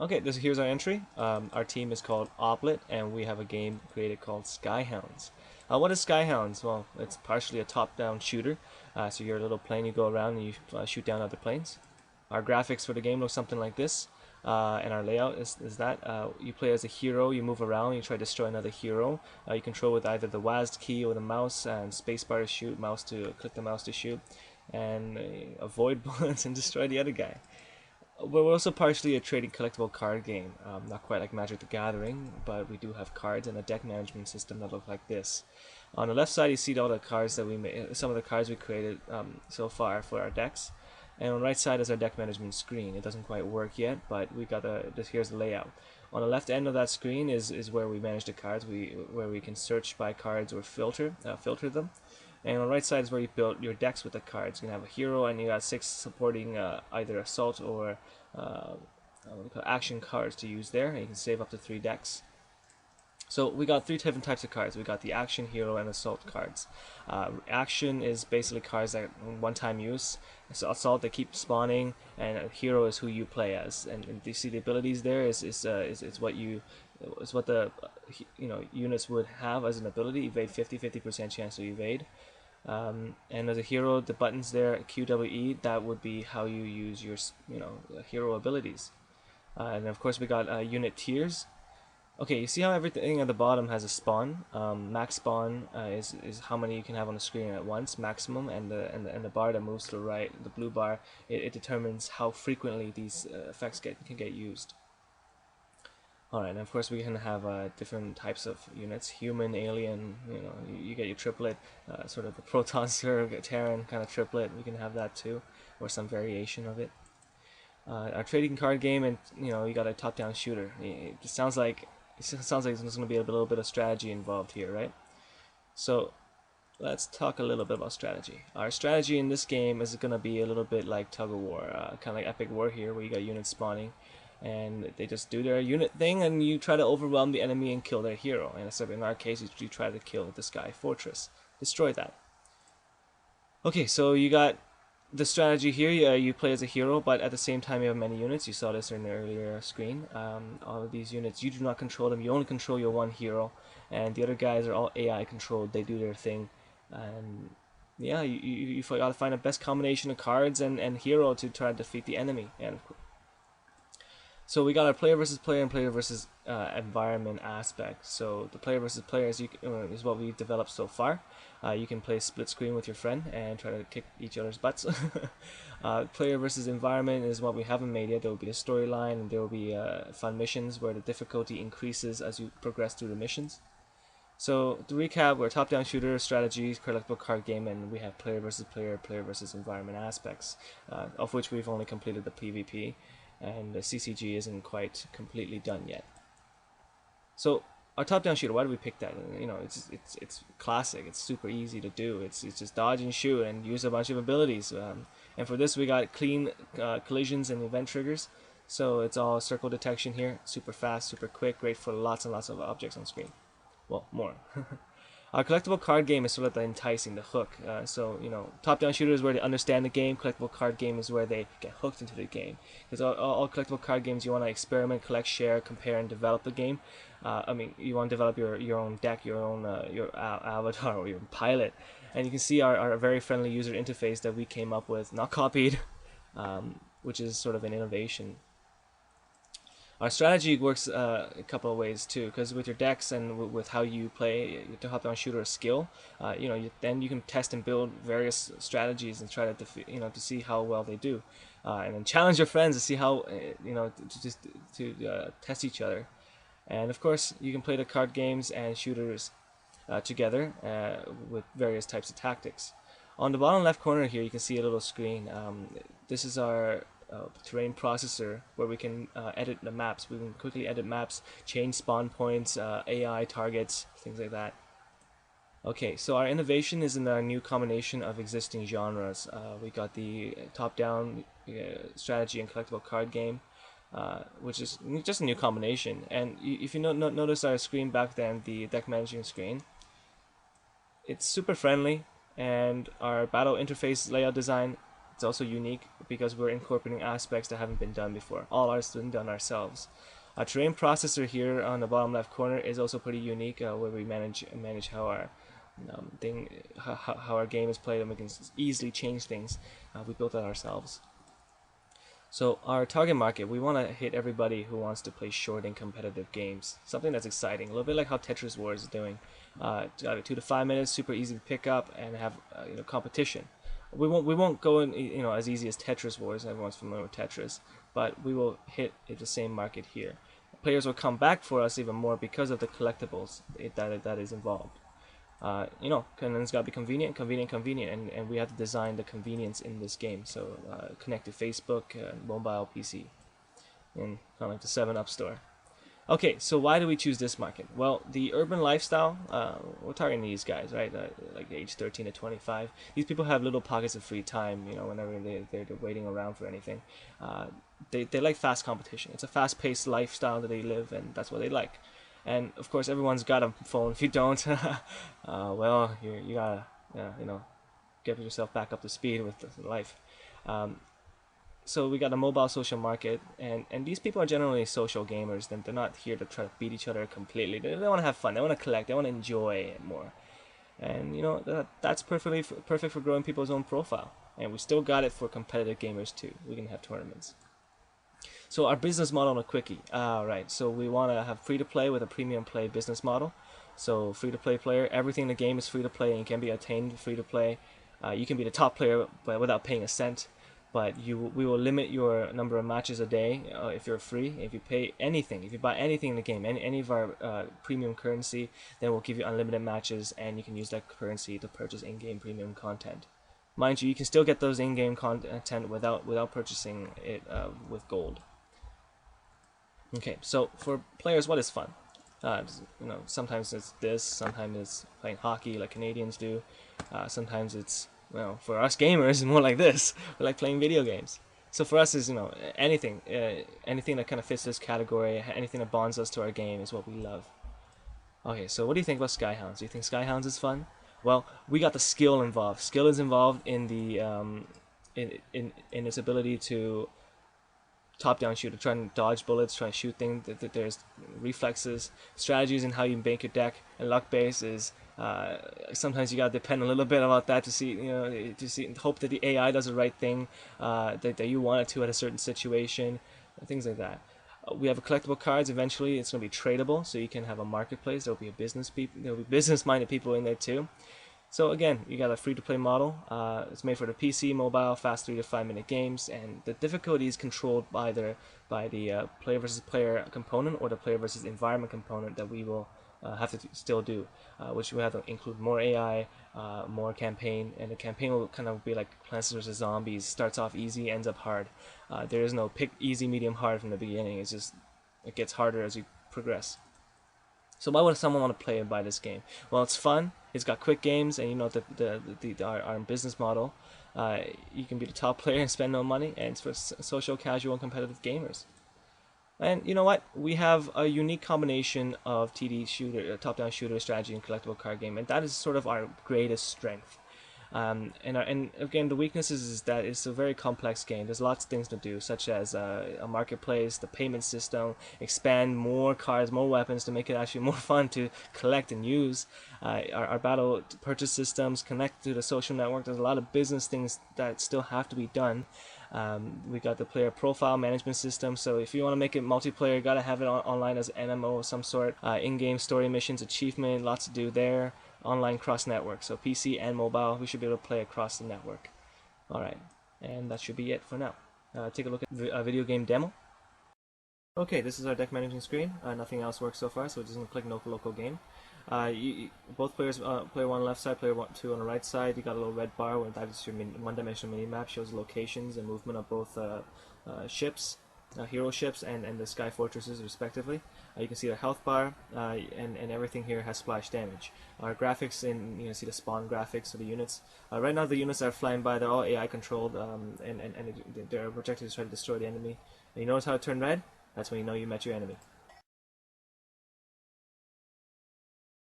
Okay, here's our entry. Our team is called Opplet, and we have a game created called Skyhounds. What is Skyhounds? Well, it's partially a top-down shooter. So you're a little plane, you go around and you shoot down other planes. Our graphics for the game look something like this, and our layout is that you play as a hero, you move around, you try to destroy another hero. You control with either the WASD key or the mouse, and spacebar to shoot, mouse to click the mouse to shoot, and avoid bullets and destroy the other guy. We're also partially a trading collectible card game, not quite like Magic the Gathering, but we do have cards and a deck management system that look like this. On the left side, you see all the cards that we made, some of the cards we created so far for our decks, and on the right side is our deck management screen. It doesn't quite work yet, but we got here's the layout. On the left end of that screen is where we manage the cards, where we can search by cards or filter them. And on the right side is where you build your decks with the cards. You can have a hero, and you got 6 supporting either assault or action cards to use there. And you can save up to 3 decks. So we got 3 different types of cards. We got the action, hero, and assault cards. Action is basically cards that one-time use. So assault, they keep spawning, and a hero is who you play as. And you see the abilities there is what the units would have as an ability. Evade 50% chance to evade. And as a hero, the buttons there, QWE, that would be how you use your hero abilities. And of course we got unit tiers. Okay, you see how everything at the bottom has a spawn. Max spawn is how many you can have on the screen at once, maximum, and the bar that moves to the right, the blue bar, it determines how frequently these effects can get used. Alright, and of course we can have different types of units, human, alien, you get your triplet, sort of the Proton Zerg, Terran kind of triplet, we can have that too, or some variation of it. Our trading card game, and you got a top-down shooter. It sounds like there's going to be a little bit of strategy involved here, right? So let's talk a little bit about strategy. Our strategy in this game is going to be a little bit like tug of war, kind of like Epic War here, where you got units spawning, and they just do their unit thing, and you try to overwhelm the enemy and kill their hero. And so in our case, you try to kill the Sky Fortress, destroy that. Okay, so you got the strategy here. You play as a hero, but at the same time you have many units. You saw this in the earlier screen. All of these units, you do not control them. You only control your one hero, and the other guys are all AI controlled. They do their thing, and yeah, you gotta find the best combination of cards and hero to try to defeat the enemy. And so we got our player versus player and player versus environment aspect. So the player versus player is what we've developed so far. You can play split screen with your friend and try to kick each other's butts. Player versus environment is what we haven't made yet. There will be a storyline, and there will be fun missions where the difficulty increases as you progress through the missions. So to recap, we're a top-down shooter, strategy, collectible card game, and we have player versus player, player versus environment aspects, of which we've only completed the PvP. And the CCG isn't quite completely done yet. So our top-down shooter, why did we pick that? It's classic. It's super easy to do. It's just dodge and shoot and use a bunch of abilities. And for this, we got clean collisions and event triggers. So it's all circle detection here. Super fast, super quick, great for lots and lots of objects on screen. Well, more. Our collectible card game is sort of the enticing, the hook. So, top-down shooter is where they understand the game. Collectible card game is where they get hooked into the game. Because all collectible card games, you want to experiment, collect, share, compare, and develop the game. You want to develop your own deck, your own your avatar, or your pilot. And you can see our very friendly user interface that we came up with, not copied, which is sort of an innovation. Our strategy works a couple of ways too, because with your decks and with how you play the top-down shooter skill, then you can test and build various strategies and try to to see how well they do, and then challenge your friends to see how to test each other. And of course, you can play the card games and shooters together with various types of tactics. On the bottom left corner here, you can see a little screen. This is our terrain processor, where we can edit the maps. We can quickly edit maps, change spawn points, AI targets, things like that. Okay, so our innovation is in our new combination of existing genres. We got the top-down strategy and collectible card game, which is just a new combination. And if you notice our screen back then, the deck managing screen, it's super friendly, and our battle interface layout design, it's also unique. because we're incorporating aspects that haven't been done before. All ours has been done ourselves. Our terrain processor here on the bottom left corner is also pretty unique, where we manage how our how our game is played, and we can easily change things. We built that ourselves. So our target market, we want to hit everybody who wants to play short and competitive games. Something that's exciting, a little bit like how Tetris Wars is doing. 2 to 5 minutes, super easy to pick up and have competition. We won't go in as easy as Tetris Wars. Everyone's familiar with Tetris, but we will hit the same market here. Players will come back for us even more because of the collectibles that is involved. And it's got to be convenient, and we have to design the convenience in this game. So connect to Facebook, mobile, PC, and kind of like the 7-Up store. Okay, so why do we choose this market? Well, the urban lifestyle, we're targeting these guys, right? Like age 13 to 25. These people have little pockets of free time, whenever they're waiting around for anything. They like fast competition. It's a fast-paced lifestyle that they live, and that's what they like. And of course, everyone's got a phone. If you don't, well, you gotta, get yourself back up to speed with life. So we got a mobile social market, and these people are generally social gamers. They're not here to try to beat each other completely. They want to have fun. They want to collect. They want to enjoy it more. And that's perfect for growing people's own profile. And we still got it for competitive gamers too. We can have tournaments. So our business model on a quickie. Right, so we want to have free-to-play with a premium play business model. So free-to-play player, everything in the game is free-to-play and can be attained free-to-play. You can be the top player but without paying a cent. But we will limit your number of matches a day if you're free. If you pay anything, if you buy anything in the game, any of our premium currency, then we'll give you unlimited matches, and you can use that currency to purchase in-game premium content. Mind you, you can still get those in-game content without purchasing it with gold. Okay, so for players, what is fun? Sometimes it's this, sometimes it's playing hockey like Canadians do. Sometimes it's, for us gamers, more like this. We like playing video games. So for us is, anything that kind of fits this category, anything that bonds us to our game is what we love. Okay, so what do you think about Skyhounds? Do you think Skyhounds is fun? Well, we got the skill involved. Skill is involved in the in its ability to top-down shooter, try and dodge bullets, try and shoot things. There's reflexes, strategies in how you make your deck, and luck base is sometimes you gotta depend a little bit about that to see, hope that the AI does the right thing that you want it to at a certain situation, things like that. We have collectible cards. Eventually, it's gonna be tradable, so you can have a marketplace. There'll be business-minded people in there too. So again, you got a free-to-play model. It's made for the PC, mobile, fast 3 to 5 minute games, and the difficulty is controlled by the player versus player component or the player versus environment component that we will have to still do, which we have to include more AI, more campaign, and the campaign will kind of be like Plants vs Zombies. Starts off easy, ends up hard. There is no pick easy, medium, hard from the beginning. It gets harder as you progress. So why would someone want to play and buy this game? Well, it's fun. It's got quick games, and our business model. You can be the top player and spend no money, and it's for social, casual, and competitive gamers. And you know what? We have a unique combination of TD shooter, top-down shooter strategy, and collectible card game, and that is sort of our greatest strength. And again, the weaknesses is that it's a very complex game. There's lots of things to do, such as a marketplace, the payment system, expand more cards, more weapons to make it actually more fun to collect and use. Our battle purchase systems connect to the social network. There's a lot of business things that still have to be done. We got the player profile management system, so if you want to make it multiplayer, you got to have it online as an MMO of some sort. In-game story missions, achievement, lots to do there. Online cross-network, so PC and mobile, we should be able to play across the network. Alright, and that should be it for now. Take a look at a video game demo. Okay, this is our deck managing screen. Nothing else works so far, so we're just going to click local game. Both players, player 1 on the left side, player 2 on the right side. You got a little red bar where that is your one-dimensional mini-map, shows locations and movement of both ships, hero ships and the sky fortresses respectively. You can see the health bar, and everything here has splash damage. Our graphics, you see the spawn graphics of the units. Right now the units are flying by, they're all AI controlled, and they're projected to try to destroy the enemy. And you notice how it turned red? That's when you know you met your enemy.